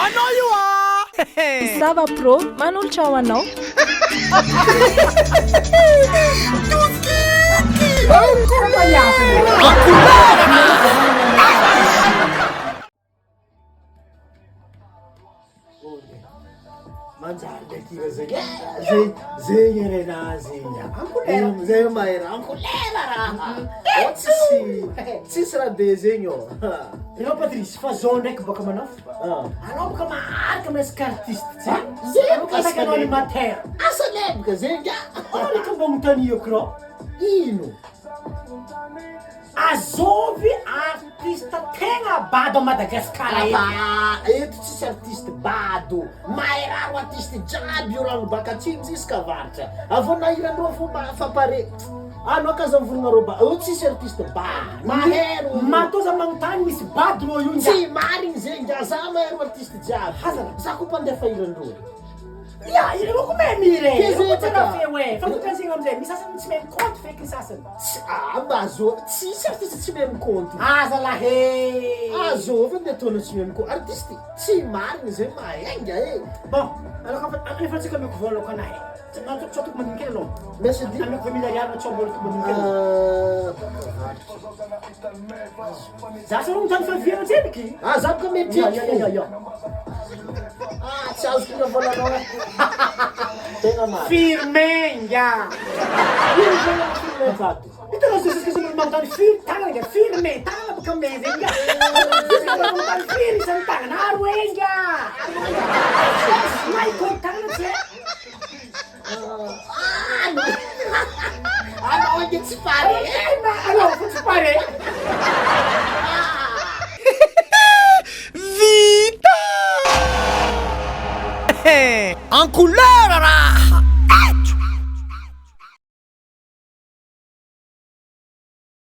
Anao io Sava pro, manolotra ao anao. Manjary ndraiky zegny renazy zay mahera ankolera raha tsisy raha be zegny ô. Anao Patrice, fa zao ndraiky bôka manao. Anao bôka maharaka miresaka artiste tsy? Zay Bôka bôka anao animateur. asa lebaka zegny Anao ndraiky mba motany kirao. ino Azovy artiste tegna bado a Madagasikara eto. eto tsisy artiste bado maheraro artiste jiaby io rano baka atsimo ziska avaratra avô nahirandreo fomba fampare anao kaza mivolagna rô io tsisy artiste bado mahero Matoza magnotany misy bado rô io tsy marigny zegny ngia za mahero artiste jiaby za ko mpandefa irandreo Ya, ilo mo kumemire. Kezi Ilo taka. tena fewe. Fa kutanzi ngamze. Misasa mtsime mkonti fake sasan. azo tsisy artiste tsy mahay mikonty Aza la he. azovy nde ataonao tsy mahay mikonty artiste tsy marigny zegny mahainga e Bon, alors qu'en fait, on fait comme que volo kana he. Tu tu mandinkela no. mesy di Ame familiar na chobol tu mandinkela. Za sa rung tan fa fiero tebiki. za ko mety Ya. tsy azoko na volanao tegna marigny Firmenga. ino zegny amin'ny film zato Ito na susi kasi magmangtan tangan nga firme. Tangan pa kamezenga. Magmangtan fir isang tangan. Arwenga. May ko tangan siya. ano onde tsy pare Ano, kung si pare. En couleur, là.